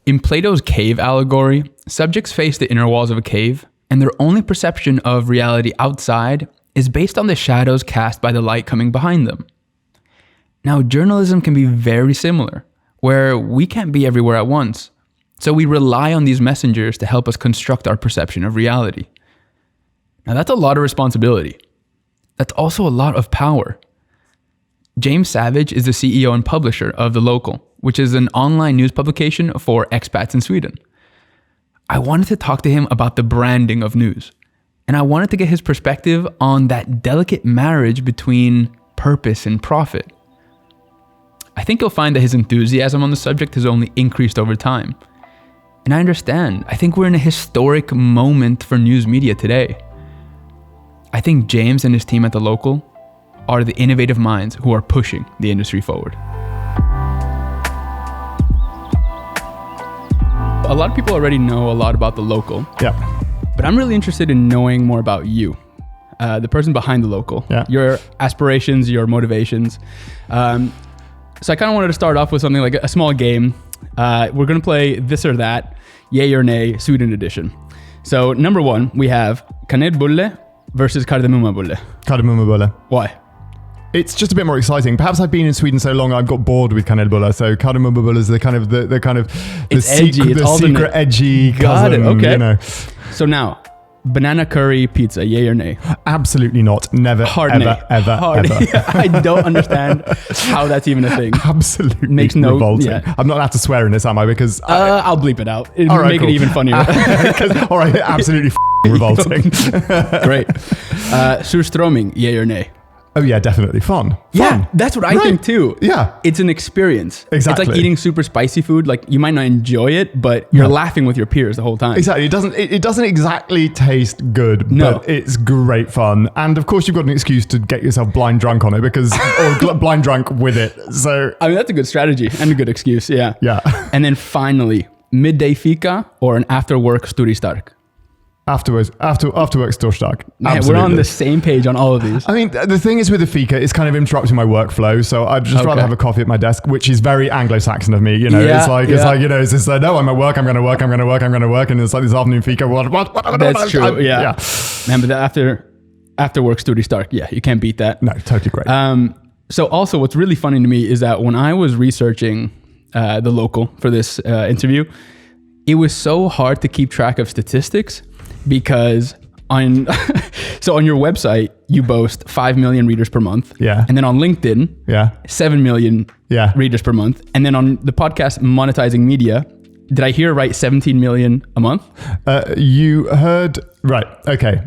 In Plato's cave allegory, subjects face the inner walls of a cave, and their only perception of reality outside is based on the shadows cast by the light coming behind them. Now, journalism can be very similar, where we can't be everywhere at once, so we rely on these messengers to help us construct our perception of reality. Now, that's a lot of responsibility. That's also a lot of power. James Savage is the CEO and publisher of The Local, which is an online news publication for expats in Sweden. I wanted to talk to him about the branding of news, and I wanted to get his perspective on that delicate marriage between purpose and profit. I think you'll find that his enthusiasm on the subject has only increased over time. And I understand. I think we're in a historic moment for news media today. I think James and his team at The Local are the innovative minds who are pushing the industry forward. A lot of people already know a lot about The Local. Yeah. But I'm really interested in knowing more about you, the person behind The Local, your aspirations, your motivations. So I kind of wanted to start off with something like a small game. We're going to play this or that, yay or nay, Sweden edition. So number one, we have kanelbulle versus kardemummabulle. Kardemummabulle. Why? It's just a bit more exciting. Perhaps I've been in Sweden so long I've got bored with kanelbulle. So kardemummabulle is the it's edgy. It's secret edgy Got cousin. it. Okay. You know. So now, banana curry pizza, yay or nay? Absolutely not. Never. Hard ever, nay. ever, Hard. ever. I don't understand how that's even a thing. Absolutely Makes no revolting. yeah. I'm not allowed to swear in this, am I? Because I'll bleep it out. It'll make cool. it even funnier. All right, absolutely revolting. Great. Surströmming, yay or nay? Oh yeah, definitely fun. Yeah, that's what I think too. Yeah. It's an experience. Exactly. It's like eating super spicy food. Like you might not enjoy it, but you're laughing with your peers the whole time. Exactly. It doesn't exactly taste good, but it's great fun. And of course you've got an excuse to get yourself blind drunk on it or blind drunk with it. So I mean, that's a good strategy and a good excuse. Yeah. Yeah. And then finally, midday fika or an after work studiestark? After work Storstark. Man, we're on the same page on all of these. I mean, the thing is with the fika, it's kind of interrupting my workflow. So I'd just rather have a coffee at my desk, which is very Anglo-Saxon of me. You know, it's like, you know, it's just like, no, I'm at work, I'm going to work. And it's like this afternoon fika. What? That's true. Yeah. Man, but after work studiestark, yeah, you can't beat that. No, totally great. So also what's really funny to me is that when I was researching The Local for this interview, it was so hard to keep track of statistics because on your website, you boast 5 million readers per month. Yeah. And then on LinkedIn, 7 million readers per month. And then on the podcast Monetizing Media, did I hear right 17 million a month? You heard right. Okay.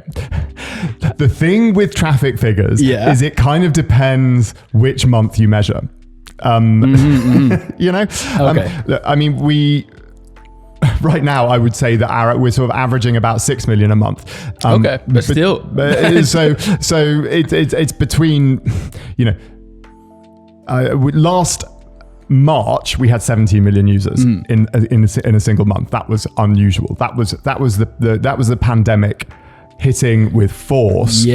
The thing with traffic figures is it kind of depends which month you measure. You know? Okay. I mean, right now, I would say that we're sort of averaging about 6 million a month. Okay, but still. So it's between, you know, last March we had 17 million users in a single month. That was unusual. That was the pandemic hitting with force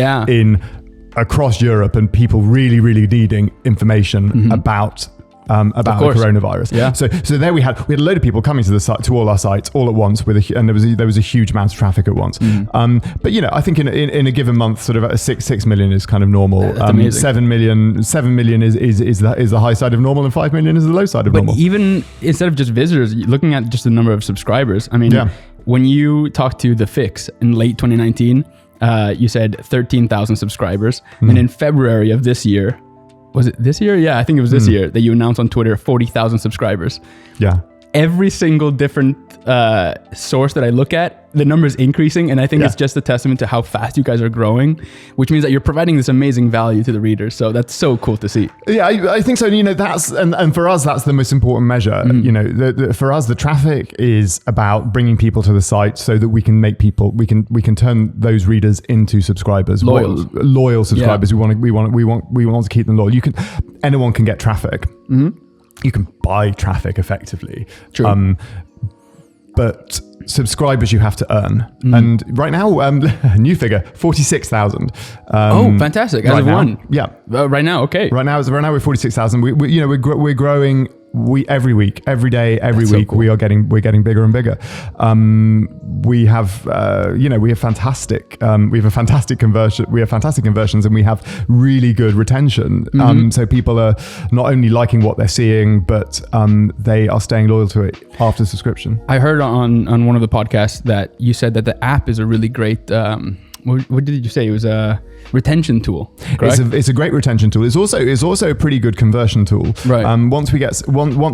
across Europe and people really needing information about the coronavirus. Yeah. So there we had a load of people coming to the site, to all our sites all at once and there was a huge amount of traffic at once. But you know, I think in a given month, sort of 6 million is kind of normal. That's amazing. 7 million is the high side of normal and 5 million is the low side of normal. But even instead of just visitors, looking at just the number of subscribers, I mean, when you talked to The Fix in late 2019, you said 13,000 subscribers. And in February of this year, was it this year? Yeah, I think it was this year that you announced on Twitter 40,000 subscribers. Yeah. Every single different source that I look at, the number is increasing. And I think it's just a testament to how fast you guys are growing, which means that you're providing this amazing value to the readers. So that's so cool to see. Yeah, I think so. You know, that's, and for us, that's the most important measure. You know, for us, the traffic is about bringing people to the site so that we can make people, we can turn those readers into subscribers, loyal subscribers. We want to keep them loyal. Anyone can get traffic. You can buy traffic effectively. True. But subscribers you have to earn. And right now, new figure, 46,000. Oh, fantastic. As of one. Yeah. Right now, okay. Right now we're 46,000. We're growing every week, every day, every That's so week, cool. we're getting bigger and bigger. We have fantastic conversions, and we have really good retention. So people are not only liking what they're seeing, but they are staying loyal to it after subscription. I heard on one of the podcasts that you said that the app is a really great, what did you say? It was a retention tool, correct? It's a great retention tool. It's also a pretty good conversion tool. Right. Once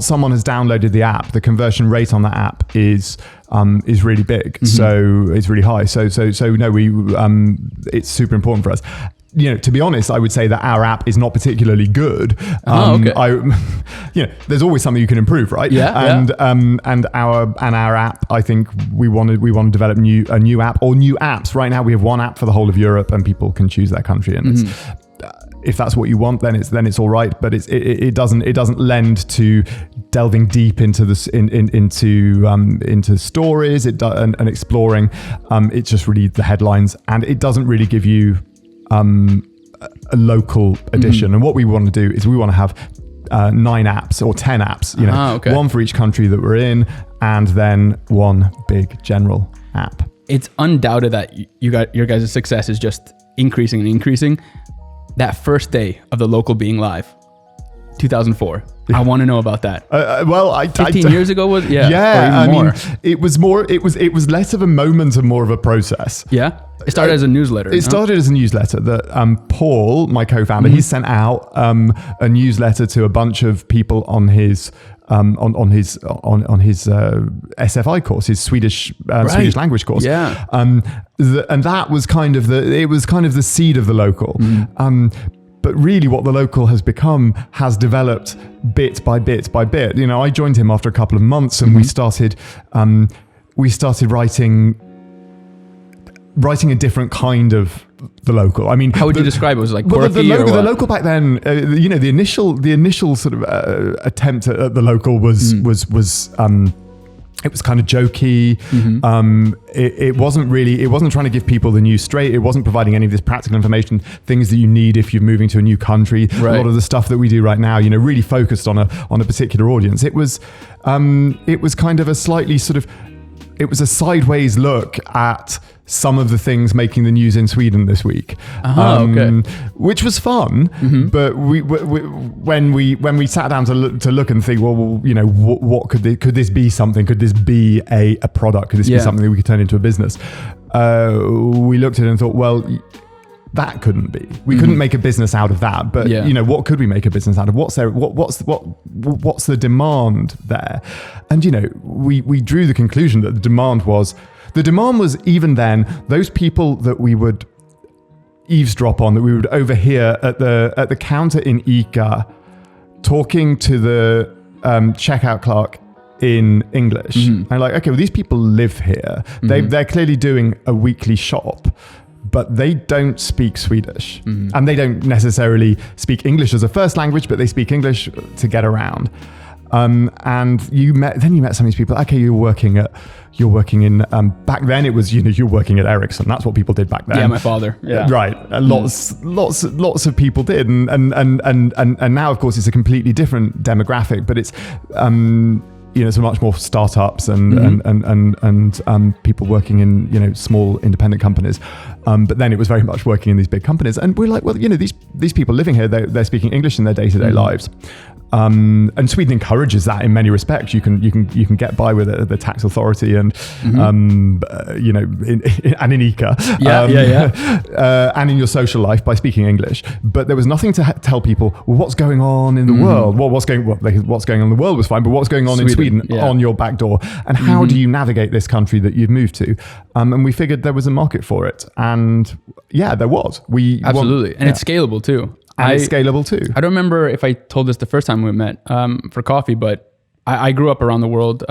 someone has downloaded the app, the conversion rate on the app is really big. So it's really high. So no, it's super important for us. To be honest, I would say that our app is not particularly good. Okay. There's always something you can improve, right? Yeah. And our app, I think we want to develop a new app or new apps. Right now, we have one app for the whole of Europe, and people can choose their country. And if that's what you want, then it's all right. But it doesn't lend to delving deep into this into stories and exploring. It's just really the headlines, and it doesn't really give you a local edition. And what we want to do is we want to have 9 apps or 10 apps, one for each country that we're in, and then one big general app. It's undoubted that your guys' success is just increasing and increasing. That first day of the local being live, 2004. I want to know about that. 15 years ago was or even more. It was less of a moment and more of a process. Yeah. It started as a newsletter. It started as a newsletter that Paul, my co-founder, he sent out a newsletter to a bunch of people on his SFI course, his Swedish language course. Yeah. And that was kind of the seed of the local. But really what the local has become has developed bit by bit by bit. I joined him after a couple of months, and we started writing a different kind of the local. I mean, how would you describe it? Was it like quirky the local back then, the initial sort of attempt at the local was it was kind of jokey. It wasn't trying to give people the news straight. It wasn't providing any of this practical information, things that you need if you're moving to a new country. Right. A lot of the stuff that we do right now, really focused on a particular audience. It was kind of a slightly sort of, it was a sideways look at some of the things making the news in Sweden this week, which was fun. But when we sat down to look and think, what could this be something? Could this be a product? Could this be something that we could turn into a business? We looked at it and thought, well, that couldn't be. We couldn't make a business out of that. But what could we make a business out of? What's there? What's the demand there? And we drew the conclusion that the demand was even then those people that we would eavesdrop on, that we would overhear at the counter in ICA talking to the checkout clerk in English. And like, okay, well, these people live here. They're clearly doing a weekly shop, but they don't speak Swedish, and they don't necessarily speak English as a first language, but they speak English to get around. And you met some of these people. Okay, you're working in back then it was you're working at Ericsson. That's what people did back then. Yeah, my father. Yeah, right. And lots of people did, and now of course it's a completely different demographic. But it's so much more startups and people working in small independent companies. But then it was very much working in these big companies, and we're like, well, these people living here, they're speaking English in their day-to-day lives. And Sweden encourages that in many respects. You can get by with it at the tax authority and and in ICA, and in your social life by speaking English. But there was nothing to tell people, well, what's going on in the world. Well, what's going on in the world was fine, but what's going on in Sweden on your back door, and how do you navigate this country that you've moved to? And we figured there was a market for it, and there was. And it's scalable too. It's scalable too. I don't remember if I told this the first time we met for coffee, but I grew up around the world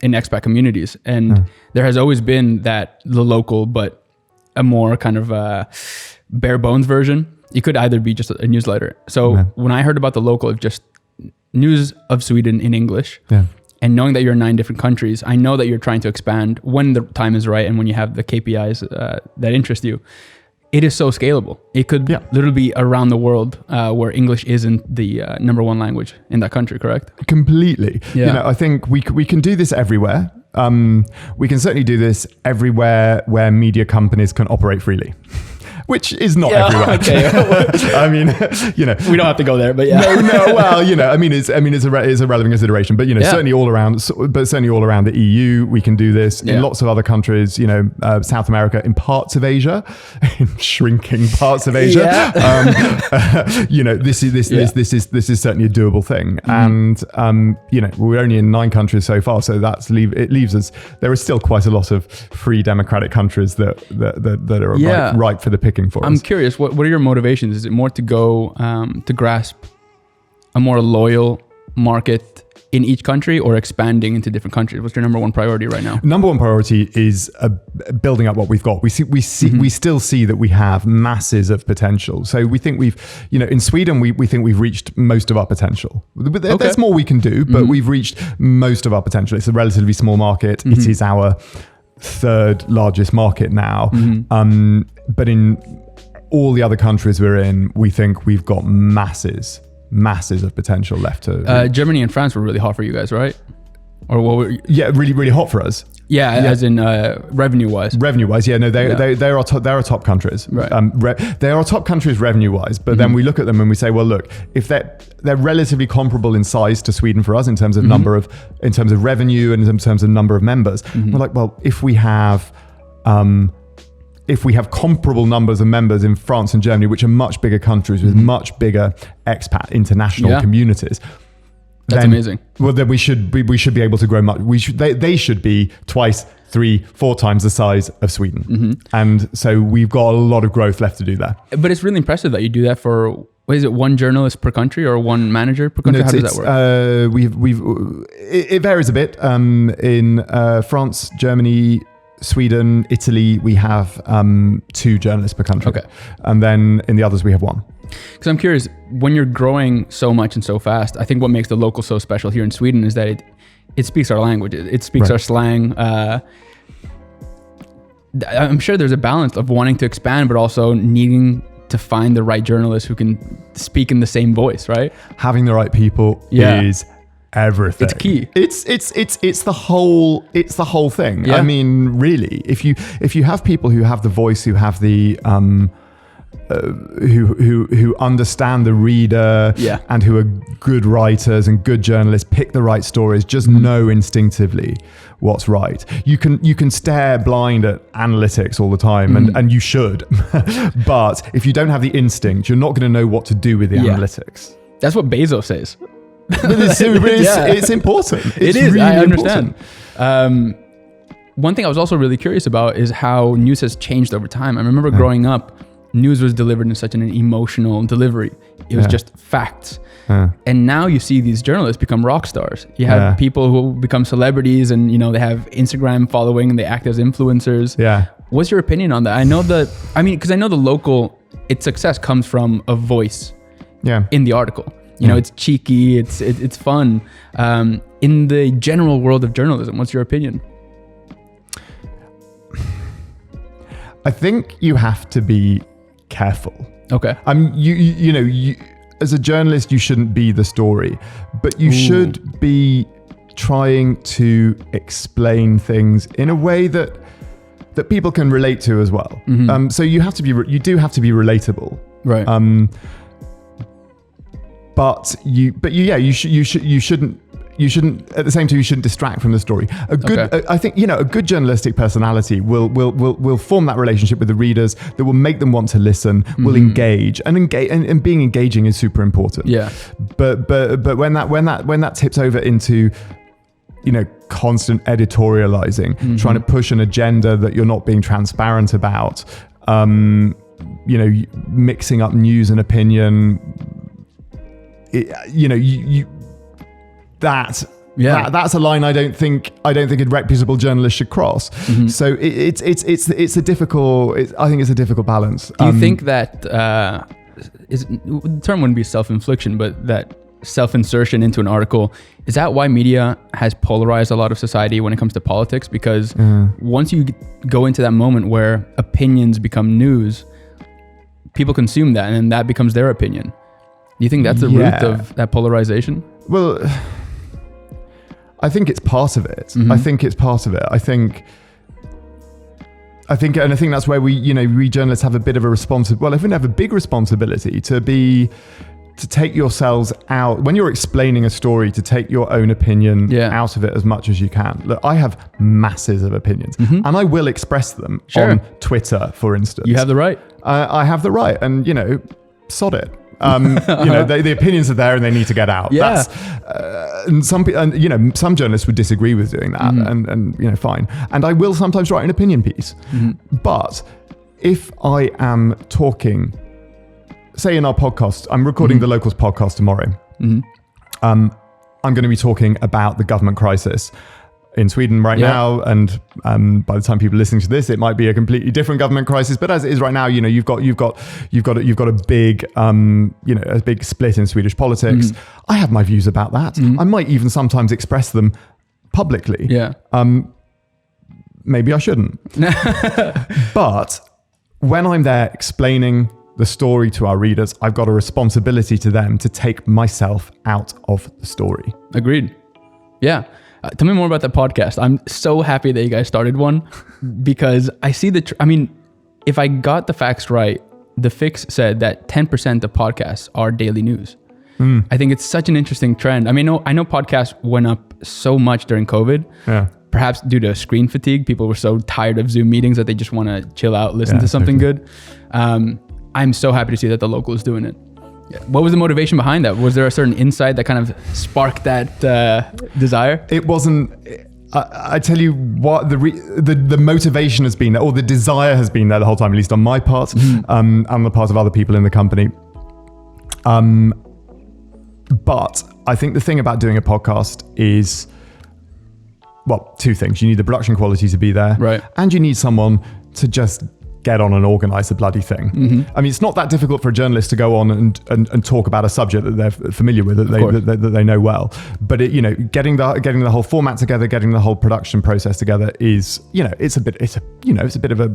in expat communities, and there has always been the local, but a more kind of bare bones version. It could either be just a newsletter. So when I heard about the local, of just news of Sweden in English, and knowing that you're in 9 different countries, I know that you're trying to expand when the time is right and when you have the KPIs that interest you. it is so scalable. It could literally be around the world where English isn't the number one language in that country, correct? Completely. Yeah. You know, I think we can do this everywhere. We can certainly do this everywhere where media companies can operate freely. Which is not everywhere. Okay. I mean, you know, we don't have to go there, but No. Well, you know, I mean, it's a relevant consideration, but you know, certainly all around the EU, we can do this in lots of other countries. You know, South America, in parts of Asia, in shrinking parts of Asia. You know, this is certainly a doable thing, and you know, we're only in 9 countries so far, so it leaves us. There are still quite a lot of free democratic countries that are ripe for the pick. I'm curious, what are your motivations? Is it more to go to grasp a more loyal market in each country, or expanding into different countries? What's your number one priority right now? Number one priority is building up what we've got. We still see that we have masses of potential. So we think in Sweden, we think we've reached most of our potential. There's more we can do, but we've reached most of our potential. It's a relatively small market. It is our 3rd largest market now. But in all the other countries we're in, we think we've got masses of potential left to. Germany and France were really hot for you guys, right? Or what were really, really hot for us. Yeah, as in revenue-wise. Revenue-wise, yeah, no, they're our top countries. Right. They are our top countries revenue-wise, but then we look at them and we say, well, look, if they're relatively comparable in size to Sweden for us in terms of in terms of revenue and in terms of number of members, we're like, well, if we have comparable numbers of members in France and Germany, which are much bigger countries with much bigger expat international communities. That's amazing. Well, then we should be able to grow much. They should be 2x, 3, 4 times the size of Sweden, and so we've got a lot of growth left to do there. But it's really impressive that you do that for. What is it? One journalist per country or one manager per country? How does that work? It varies a bit. In France, Germany, Sweden, Italy, we have 2 journalists per country. Okay. And then in the others, we have 1. Because I'm curious, when you're growing so much and so fast, I think what makes the local so special here in Sweden is that it speaks our language. It speaks our slang. I'm sure there's a balance of wanting to expand, but also needing to find the right journalists who can speak in the same voice, right? Having the right people is everything. It's key. It's the whole thing. Yeah. I mean, really, if you have people who have the voice, who have the who understand the reader, and who are good writers and good journalists, pick the right stories, just know instinctively what's right. You can stare blind at analytics all the time, and you should, but if you don't have the instinct, you're not going to know what to do with the analytics. That's what Bezos says. It's important. It's really I understand. One thing I was also really curious about is how news has changed over time. I remember growing up, news was delivered in such an emotional delivery. It was just facts. And now you see these journalists become rock stars. You have people who become celebrities, and they have Instagram following and they act as influencers. Yeah. What's your opinion on that? Because I know the local, its success comes from a voice in the article. It's cheeky, it's fun. In the general world of journalism, what's your opinion? I think you have to be careful. Okay. You as a journalist, you shouldn't be the story, but you should be trying to explain things in a way that people can relate to as well. So you do have to be relatable, right? But you shouldn't at the same time, you shouldn't distract from the story. I think a good journalistic personality will form that relationship with the readers that will make them want to listen, will engage, and being engaging is super important. Yeah. But when that tips over into constant editorializing, trying to push an agenda that you're not being transparent about, mixing up news and opinion, that's a line I don't think a reputable journalist should cross. So it's a difficult. I think it's a difficult balance. Do you think that the term wouldn't be self-infliction, but that self-insertion into an article, is that why media has polarized a lot of society when it comes to politics? Because once you go into that moment where opinions become news, people consume that, and then that becomes their opinion. Do you think that's the root of that polarization? Well, I think it's part of it. I think that's where we journalists have a bit of a responsibility. Well, if we have a big responsibility to take yourselves out when you're explaining a story, to take your own opinion out of it as much as you can. Look, I have masses of opinions, and I will express them on Twitter, for instance. You have the right. I have the right, and sod it. The opinions are there and they need to get out. Yeah. And some journalists would disagree with doing that, and fine. And I will sometimes write an opinion piece, but if I am talking, say in our podcast, I'm recording the Locals podcast tomorrow. I'm going to be talking about the government crisis in Sweden right now, and by the time people are listening to this, it might be a completely different government crisis. But as it is right now, you've got a big a big split in Swedish politics. I have my views about that. I might even sometimes express them publicly. Maybe I shouldn't. But when I'm there explaining the story to our readers, I've got a responsibility to them to take myself out of the story. Agreed. Yeah. Tell me more about the podcast. I'm so happy that you guys started one, because I see if I got the facts right, the fix said that 10% of podcasts are daily news. I think it's such an interesting trend. I know podcasts went up so much during COVID. Yeah. Perhaps due to screen fatigue. People were so tired of Zoom meetings that they just want to chill out, listen to something good. I'm so happy to see that The Local is doing it. What was the motivation behind that? Was there a certain insight that kind of sparked that desire? It wasn't. I tell you what, the motivation has been there, or the desire has been there the whole time, at least on my part, and the part of other people in the company. But I think the thing about doing a podcast is, well, two things. You need the production quality to be there, right? And you need someone to just get on and organize the bloody thing. I mean, it's not that difficult for a journalist to go on and talk about a subject that they're familiar with, that they know well. But getting the whole format together, getting the whole production process together is, it's a bit of a,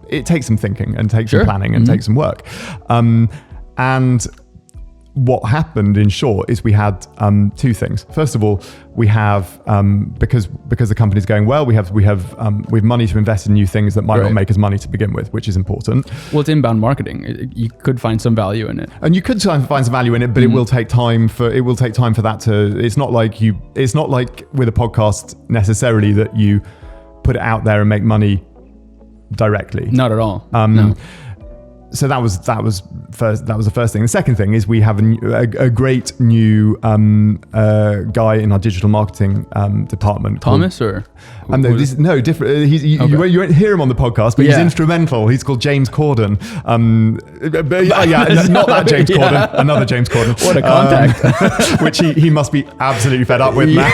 it takes some thinking and takes some planning and takes some work. And what happened, in short, is we had two things. First of all, we have because the company's going well, we have money to invest in new things that might not make us money to begin with, which is important. Well, it's inbound marketing. You could find some value in it, and you could find some value in it, but it will take time for that to. It's not like with a podcast necessarily that you put it out there and make money directly. Not at all. No. So that was the first thing. The second thing is we have a great new guy in our digital marketing department. Thomas or? Different. You won't hear him on the podcast, but he's instrumental. He's called James Corden. Not that James Corden, another James Corden. What a contact! Which he must be absolutely fed up with now.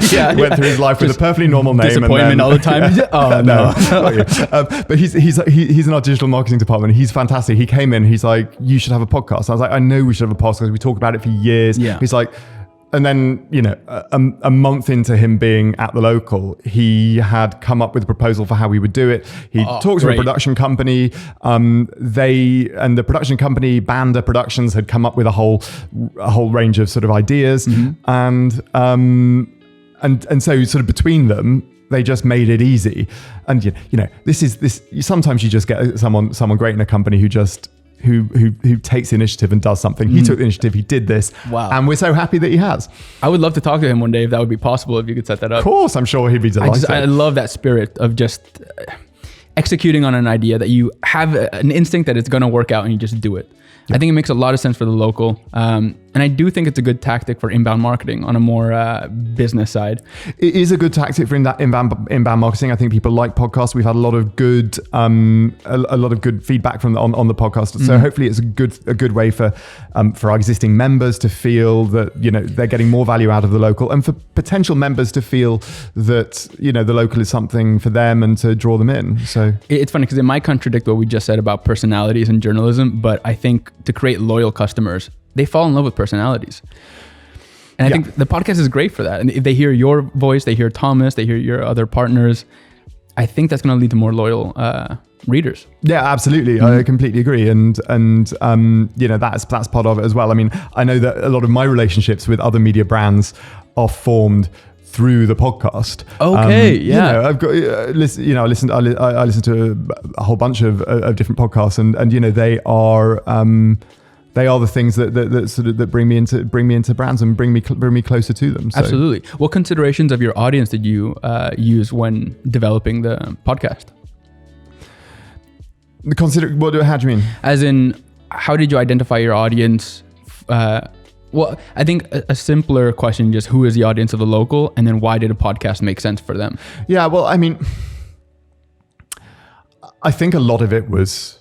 He went through his life with a perfectly normal name. Disappointment all the time. Oh no! But he's in our digital marketing department. He's fantastic. He came in, he's like, you should have a podcast. I was like, I know we should have a podcast. We talk about it for years. Yeah. He's like, and then, a month into him being at The Local, he had come up with a proposal for how we would do it. He talked to a production company. The production company, Banda Productions, had come up with a whole range of sort of ideas. And so sort of between them, they just made it easy. And this sometimes you just get someone great in a company who takes the initiative and does something. He took the initiative, he did this. Wow. And we're so happy that he has. I would love to talk to him one day if that would be possible, if you could set that up. Of course, I'm sure he'd be delighted. I love that spirit of just executing on an idea that you have an instinct that it's going to work out and you just do it. Yeah. I think it makes a lot of sense for The Local. And I do think it's a good tactic for inbound marketing on a more business side. It is a good tactic for inbound marketing. I think people like podcasts. We've had a lot of good feedback on the podcast. So hopefully it's a good way for our existing members to feel that they're getting more value out of The Local, and for potential members to feel that The Local is something for them and to draw them in. So it's funny because it might contradict what we just said about personalities in journalism, but I think to create loyal customers, they fall in love with personalities. And I think the podcast is great for that. And if they hear your voice, they hear Thomas, they hear your other partners, I think that's going to lead to more loyal readers. Yeah, absolutely. I completely agree. And that's part of it as well. I mean, I know that a lot of my relationships with other media brands are formed through the podcast. Okay, yeah. I've got I listen to a whole bunch of different podcasts, and they are the things that bring me into brands and bring me closer to them. So. Absolutely. What considerations of your audience did you use when developing the podcast? How do you mean? As in, how did you identify your audience? Well, I think a simpler question, just who is the audience of The Local, and then why did a podcast make sense for them? Yeah, well, I mean, I think a lot of it was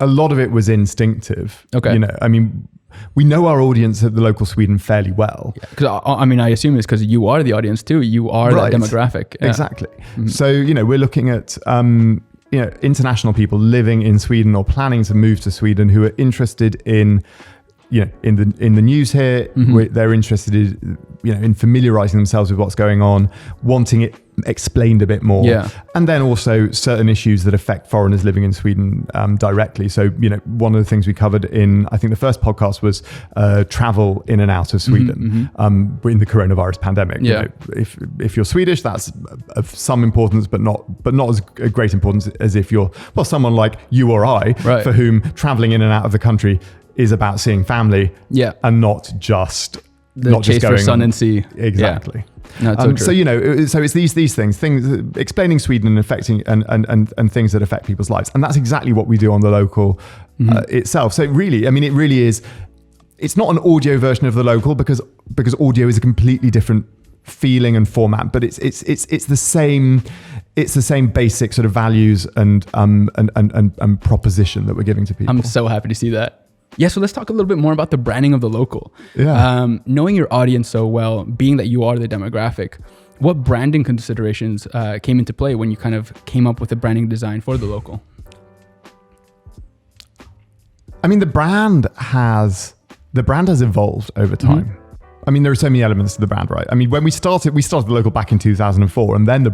instinctive. Okay. I mean, we know our audience at The Local Sweden fairly well. Because I assume it's because you are the audience too. You are that demographic. Yeah. Exactly. Mm-hmm. So, we're looking at international people living in Sweden or planning to move to Sweden who are interested in in the news here. Mm-hmm. They're interested in familiarizing themselves with what's going on, wanting it explained a bit more. Yeah. And then also certain issues that affect foreigners living in Sweden directly. So, one of the things we covered in, I think the first podcast was travel in and out of Sweden in the coronavirus pandemic. Yeah. If you're Swedish, that's of some importance, but not as great importance as if you're, someone like you or I, right, for whom traveling in and out of the country is about seeing family, and not just chase for sun and sea. Exactly. Yeah. No, it's so true. So it's these things explaining Sweden and affecting and things that affect people's lives, and that's exactly what we do on The Local itself. So really, it really is. It's not an audio version of The Local because audio is a completely different feeling and format, but it's the same. It's the same basic sort of values and proposition that we're giving to people. I'm so happy to see that. Yeah, so let's talk a little bit more about the branding of The Local. Yeah. Knowing your audience so well, being that you are the demographic, what branding considerations came into play when you kind of came up with a branding design for The Local? I mean, the brand has evolved over time. Mm-hmm. I mean, there are so many elements to the brand, right? I mean, when we started The Local back in 2004, and then the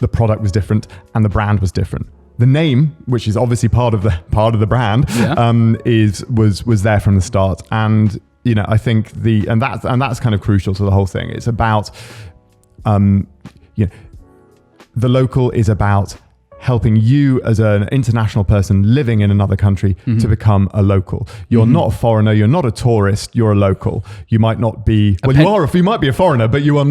product was different and the brand was different. The name, which is obviously part of the brand, was there from the start, and I think that's kind of crucial to the whole thing. It's about, The Local is about helping you as an international person living in another country to become a local. You're not a foreigner. You're not a tourist. You're a local. You might not be. You might be a foreigner, but you are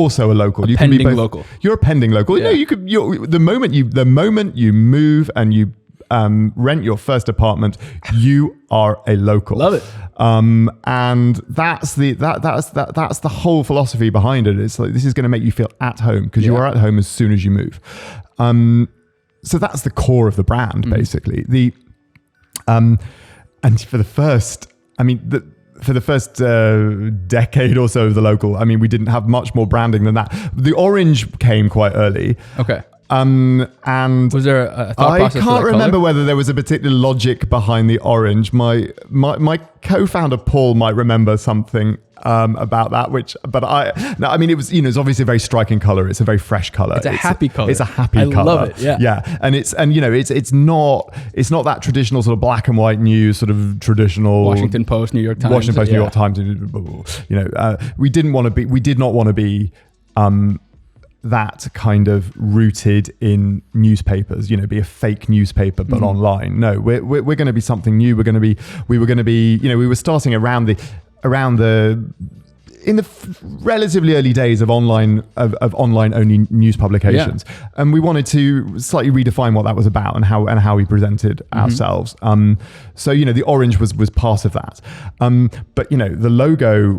also a local. You can be both. Local. You're a pending local. Yeah. The moment you move and you rent your first apartment, you are a local. Love it. And that's the whole philosophy behind it. It's like, this is going to make you feel at home because you are at home as soon as you move. So that's the core of the brand, basically. And for the first decade or so of The Local, we didn't have much more branding than that. The orange came quite early. Okay. And was there a thought process? I can't remember whether there was a particular logic behind the orange. My co-founder Paul might remember something about that. It was it's obviously a very striking color. It's a very fresh color. It's a happy color. It's a happy color. I love it. Yeah. And it's not that traditional sort of black and white news, sort of traditional Washington Post, New York Times. New York Times. We did not want to be. That kind of rooted in newspapers, be a fake newspaper, but online. No, we're going to be something new. We were starting in the relatively early days of online only news publications, and we wanted to slightly redefine what that was about and how we presented ourselves. So the orange was part of that, but the logo,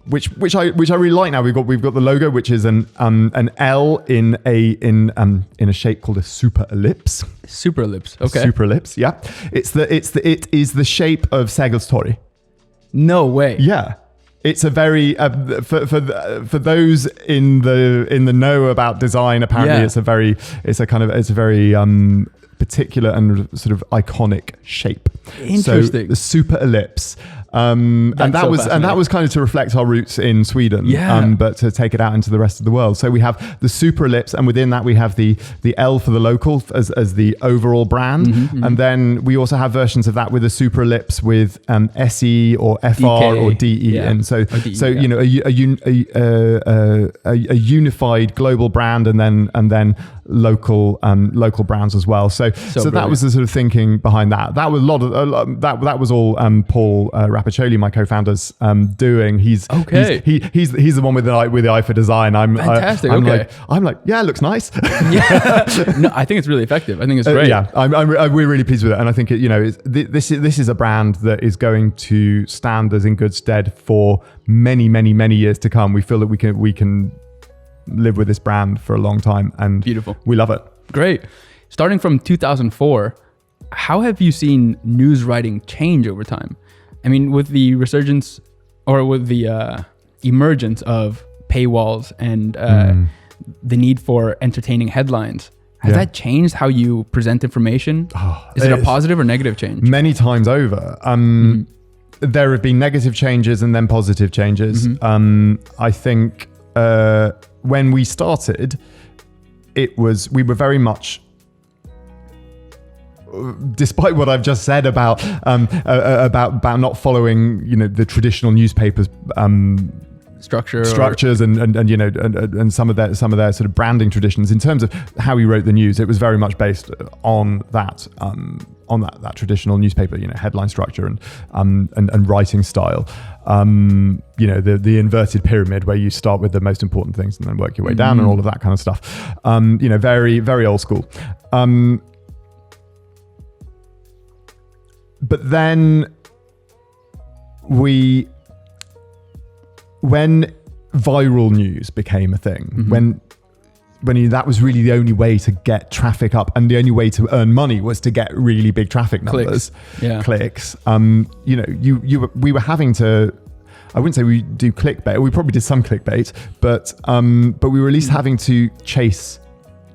which I really like now. We've got the logo, which is an L in a shape called a super ellipse. Super ellipse. Okay. Super ellipse. Yeah. It is the shape of Sergels Torg. No way. Yeah. It's a very for those in the know about design. Apparently, it's a very particular and sort of iconic shape. Interesting. So the super ellipse. And that was kind of to reflect our roots in Sweden, but to take it out into the rest of the world. So we have the super ellipse, and within that we have the L for the local as the overall brand, and then we also have versions of that with a super ellipse with SE or FR DK, or DE, and so you know a unified global brand, and then local brands as well. So that was the sort of thinking behind that. That was that was all Paul Rapaccioli, my co-founder's doing. He's the one with the eye for design. Fantastic. I'm like, yeah, it looks nice. No, I think it's really effective. I think it's great. We're really pleased with it, and I think this is a brand that is going to stand us in good stead for many years to come. We feel that we can live with this brand for a long time, and beautiful. We love it. Great. Starting from 2004, how have you seen news writing change over time? I mean, with the resurgence or with the emergence of paywalls and the need for entertaining headlines, has that changed how you present information? Is it a positive or negative change? Many times over. There have been negative changes and then positive changes. I think when we started, we were very much, despite what I've just said about not following the traditional newspapers structures and some of their sort of branding traditions in terms of how we wrote the news, it was very much based on that traditional newspaper headline structure and writing style. The inverted pyramid where you start with the most important things and then work your way down and all of that kind of stuff. Very old school. But then when viral news became a thing, when that was really the only way to get traffic up, and the only way to earn money was to get really big traffic numbers, clicks. We were having to. I wouldn't say we do clickbait. We probably did some clickbait, but we were at least having to chase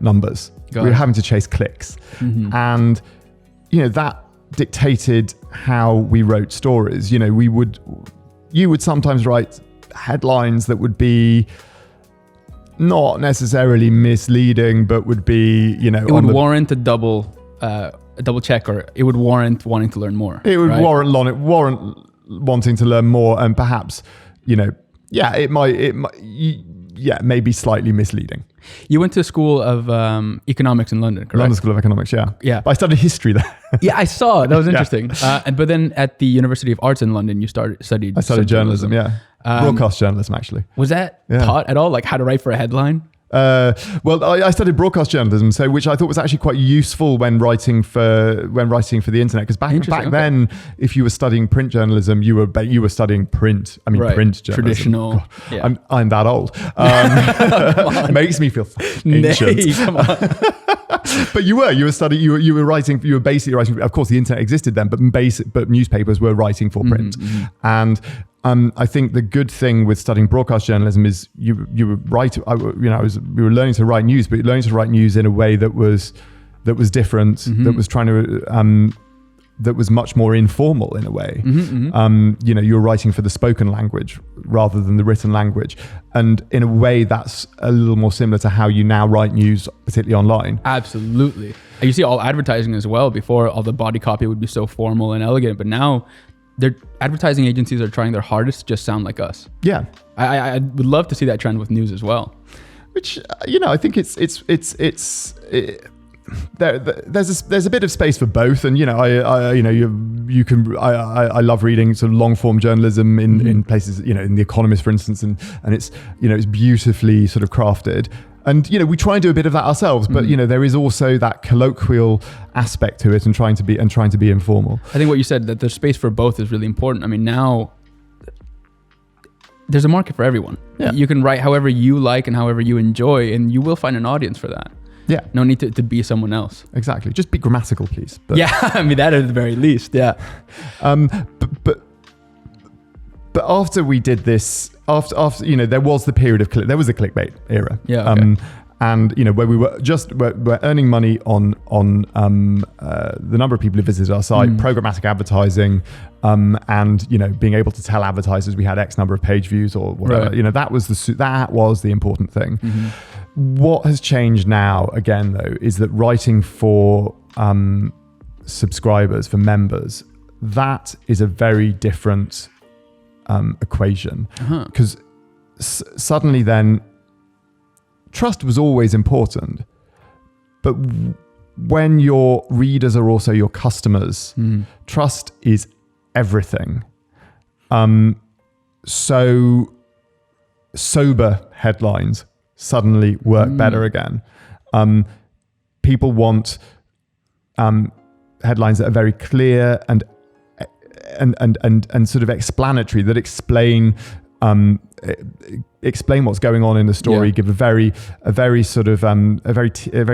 numbers. We were having to chase clicks, and that dictated how we wrote stories. You would sometimes write headlines that would be not necessarily misleading, but would be, it would warrant a double check, or it would warrant wanting to learn more. It would warrant wanting to learn more, and perhaps, it might maybe slightly misleading. You went to school of economics in London, correct? London School of Economics, yeah. But I studied history there. Yeah, I saw. That was interesting. But then at the University of Arts in London, you studied. I studied journalism, yeah. Broadcast journalism, actually. Was that taught at all? Like how to write for a headline? Well, I studied broadcast journalism, which I thought was actually quite useful when writing for the internet. Because back then, if you were studying print journalism, you were studying print. I mean, print journalism. Traditional. God, yeah. I'm that old. It makes me feel ancient. Nay, come on. But you were basically writing. Of course, the internet existed then, but newspapers were writing for print, and. I think the good thing with studying broadcast journalism is you were right. We were learning to write news, but learning to write news in a way that was different, that was trying to that was much more informal in a way. You're writing for the spoken language rather than the written language, and in a way that's a little more similar to how you now write news, particularly online. Absolutely. And you see all advertising as well. Before, all the body copy would be so formal and elegant, but now their advertising agencies are trying their hardest to just sound like us. Yeah, I would love to see that trend with news as well. Which I think there's a bit of space for both, and I love reading sort of long form journalism in places in The Economist, for instance, and it's it's beautifully sort of crafted. And we try and do a bit of that ourselves, but there is also that colloquial aspect to it, and trying to be informal. I think what you said, that there's space for both, is really important. I mean, now there's a market for everyone. Yeah. You can write however you like and however you enjoy, and you will find an audience for that. Yeah. No need to be someone else. Exactly. Just be grammatical, please. But, yeah, I mean that at the very least. Yeah. But after we did this, after there was the period of there was a clickbait era. Yeah. Okay. and where we're earning money on the number of people who visited our site, programmatic advertising, and being able to tell advertisers we had X number of page views or whatever. Right. That was the important thing. What has changed now, again, though, is that writing for subscribers, for members, that is a very different equation, because suddenly then trust was always important, but when your readers are also your customers, trust is everything. So sober headlines suddenly work better again. People want headlines that are very clear and sort of explanatory, that explain what's going on in the story, give a very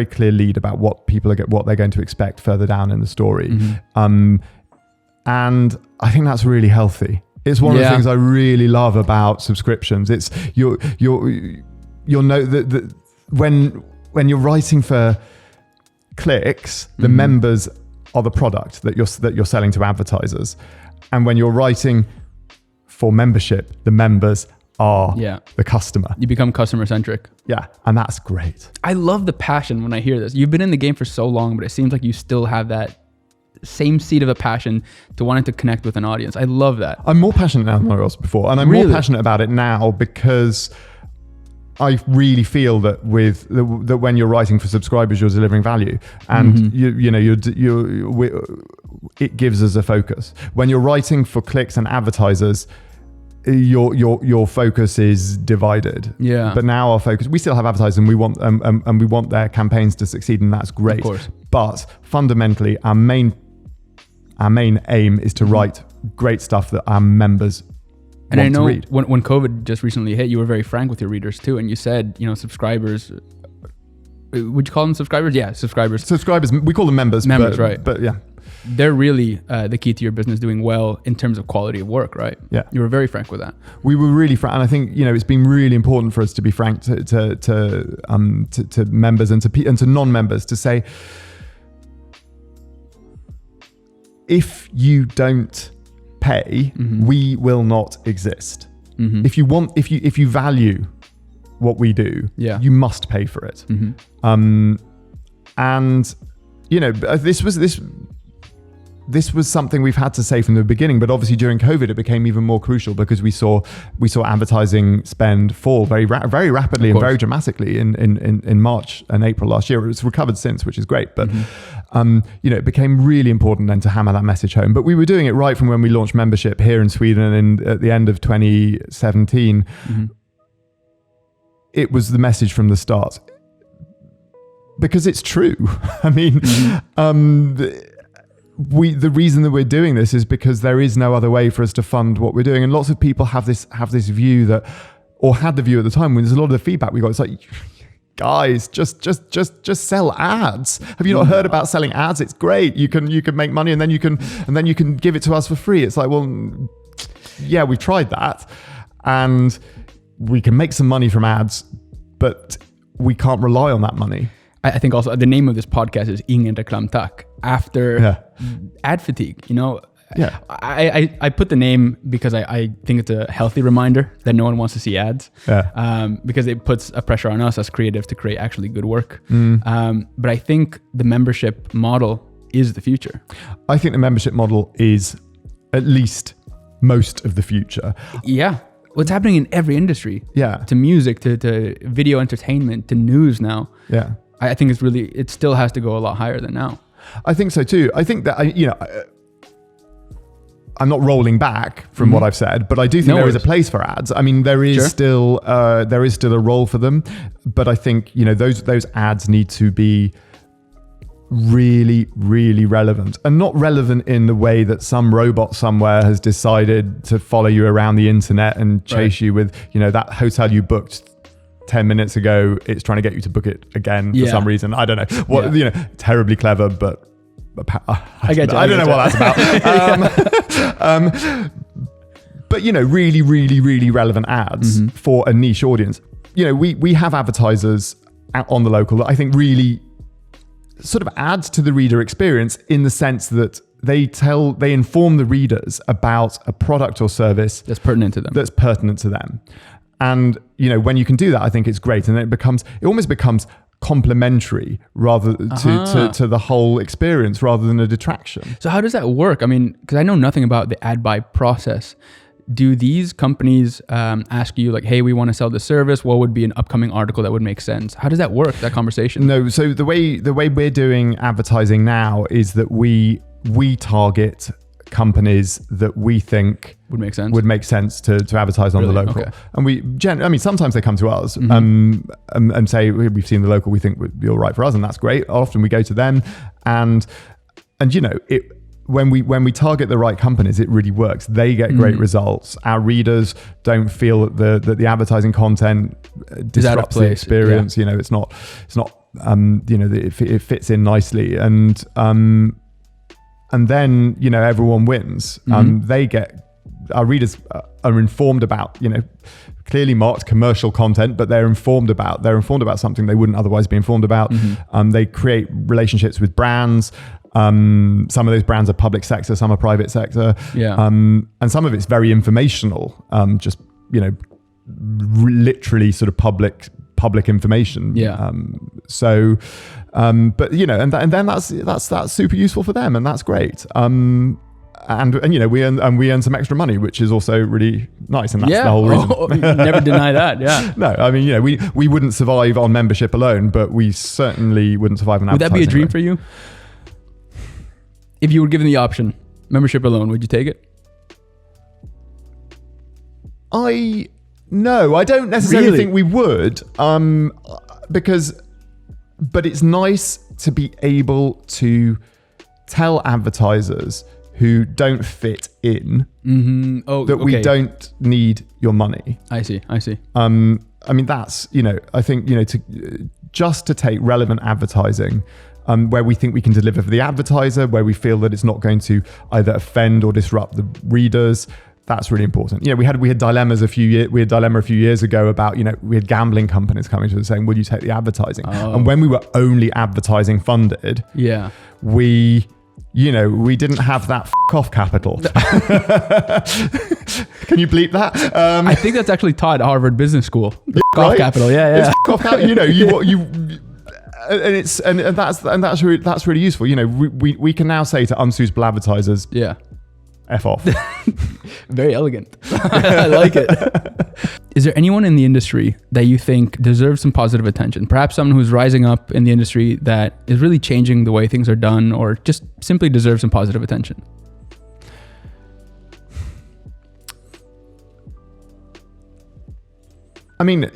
clear lead about what they're going to expect further down in the story. And I think that's really healthy. It's one of the things I really love about subscriptions. It's you'll know that when you're writing for clicks, the members are the product that you're selling to advertisers, and when you're writing for membership, the members are the customer. You become customer centric. Yeah, and that's great. I love the passion when I hear this. You've been in the game for so long, but it seems like you still have that same seed of a passion to wanting to connect with an audience. I love that. I'm more passionate now than I was before, and I'm more passionate about it now because I really feel that that when you're writing for subscribers, you're delivering value, and it gives us a focus. When you're writing for clicks and advertisers, your focus is divided. Yeah. But now our focus, we still have advertisers, and we want their campaigns to succeed, and that's great. Of course. But fundamentally, our main aim is to write great stuff that our members and I know when COVID just recently hit, you were very frank with your readers too, and you said, subscribers. Would you call them subscribers? Yeah, subscribers. Subscribers. We call them members. Members, right? But yeah, they're really the key to your business doing well in terms of quality of work, right? Yeah, you were very frank with that. We were really frank, and I think it's been really important for us to be frank to members and to non-members, to say, if you don't pay, we will not exist. If you value what we do, you must pay for it. And this was something we've had to say from the beginning, but obviously during COVID it became even more crucial, because we saw advertising spend fall very rapidly and very dramatically in March and April last year. It's recovered since, which is great, but it became really important then to hammer that message home. But we were doing it right from when we launched membership here in Sweden, and at the end of 2017, it was the message from the start, because it's true. I mean, the reason that we're doing this is because there is no other way for us to fund what we're doing. And lots of people have this view that, or had the view at the time, when there's a lot of the feedback we got, it's like, guys, just sell ads. Have you not heard about selling ads? It's great. You can make money, and then you can give it to us for free. It's like, well, yeah, we've tried that, and we can make some money from ads, but we can't rely on that money. I think also the name of this podcast is Ingen Reklam Tack, after ad fatigue. I put the name because I think it's a healthy reminder that no one wants to see ads, because it puts a pressure on us as creatives to create actually good work. But I think the membership model is the future. I think the membership model is at least most of the future. Yeah. What's happening in every industry. Yeah. To music, to video entertainment, to news now. Yeah. I think it still has to go a lot higher than now. I think so too. I think that, I'm not rolling back from what I've said, but I do think there is a place for ads. I mean, there is still a role for them, but I think, those ads need to be really, really relevant, and not relevant in the way that some robot somewhere has decided to follow you around the internet and chase you with, that hotel you booked 10 minutes ago, it's trying to get you to book it again for some reason. I don't know what, terribly clever, but I don't know what that's about. But really, really, really relevant ads for a niche audience. We have advertisers on the local that I think really sort of adds to the reader experience in the sense that they inform the readers about a product or service that's pertinent to them. And, when you can do that, I think it's great. And it almost becomes complementary rather to the whole experience rather than a detraction. So how does that work? I mean, because I know nothing about the ad buy process. Do these companies ask you like, hey, we want to sell this service? What would be an upcoming article that would make sense? How does that work, that conversation? No, so the way we're doing advertising now is that we target companies that we think would make sense to advertise on the local. Okay. And sometimes they come to us and say, we've seen the local, we think would be all right for us, and that's great. Often we go to them and when we target the right companies, it really works. They get great results. Our readers don't feel that the advertising content disrupts the experience. Yeah. It's not it fits in nicely, and then everyone wins. Our readers are informed about clearly marked commercial content, but they're informed about something they wouldn't otherwise be informed about. They create relationships with brands. Some of those brands are public sector, some are private sector. Yeah. And some of it's very informational, just literally sort of public information. Yeah. But and then that's super useful for them, and that's great. And we earn some extra money, which is also really nice, and that's the whole reason. Never deny that. Yeah. No, I mean, we wouldn't survive on membership alone, but we certainly wouldn't survive on advertising. Would that be a dream alone. for you? If you were given the option, membership alone, would you take it? No, I don't necessarily think we would, but it's nice to be able to tell advertisers who don't fit in that we don't need your money. I see. I mean, that's, I think, to take relevant advertising, where we think we can deliver for the advertiser, where we feel that it's not going to either offend or disrupt the readers. That's really important. We had dilemmas a few years ago about, we had gambling companies coming to us saying, will you take the advertising? Oh. And when we were only advertising funded, we didn't have that off capital. Can you bleep that? I think that's actually taught at Harvard Business School. Off capital. Yeah. It's off capital. And that's really useful. We can now say to unsuitable advertisers, F off. Very elegant. I like it. Is there anyone in the industry that you think deserves some positive attention? Perhaps someone who's rising up in the industry that is really changing the way things are done, or just simply deserves some positive attention? I mean,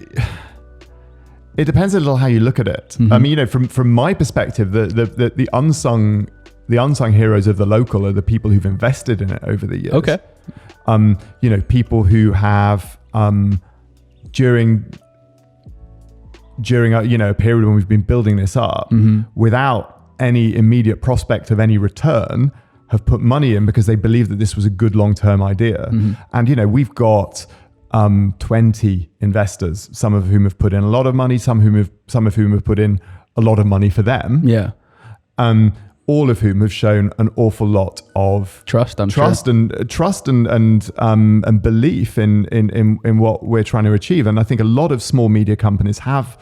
it depends a little how you look at it. I mean, from my perspective, the unsung heroes of the local are the people who've invested in it over the years. Okay. People who have during a period when we've been building this up without any immediate prospect of any return, have put money in because they believe that this was a good long-term idea. And we've got 20 investors, some of whom have put in a lot of money, some of whom have put in a lot of money for them. Yeah. All of whom have shown an awful lot of trust and belief in what we're trying to achieve. And I think a lot of small media companies have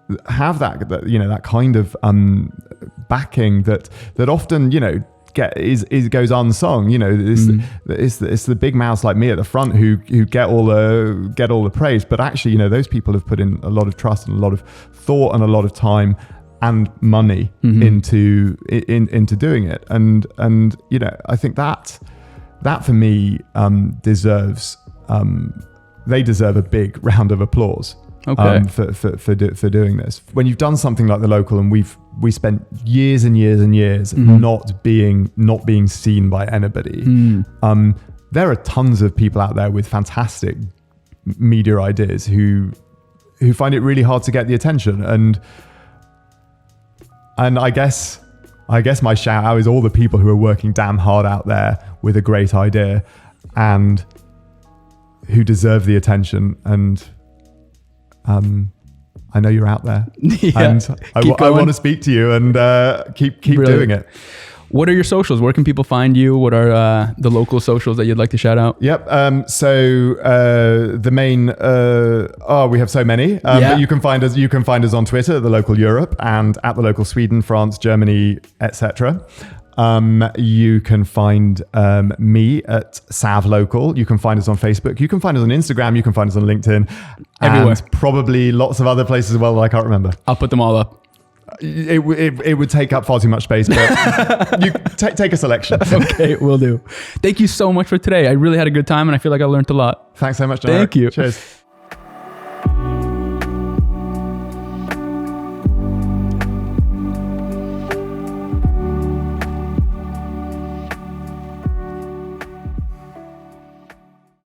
that kind of backing that often goes unsung. It's the big mouths like me at the front who get all the praise, but actually those people have put in a lot of trust and a lot of thought and a lot of time and money into doing it, and I think that for me deserves they deserve a big round of applause. Okay. For doing this. When you've done something like the local, and we spent years and years and years not being seen by anybody. There are tons of people out there with fantastic media ideas who find it really hard to get the attention, and I guess my shout out is all the people who are working damn hard out there with a great idea and who deserve the attention. And I know you're out there, Yeah, and I want to speak to you and keep doing it. What are your socials? Where can people find you? What are the local socials that you'd like to shout out? Yep. So the main, we have so many. But you can find us. You can find us on Twitter, The Local Europe, and at The Local Sweden, France, Germany, etc. You can find me at Sav Local. You can find us on Facebook. You can find us on Instagram. You can find us on LinkedIn. Everywhere. And probably lots of other places as well that I can't remember. I'll put them all up. It would take up far too much space, but you take a selection. Okay, will do. Thank you so much for today. I really had a good time, and I feel like I learned a lot. Thank so much, John. Thank you. Cheers.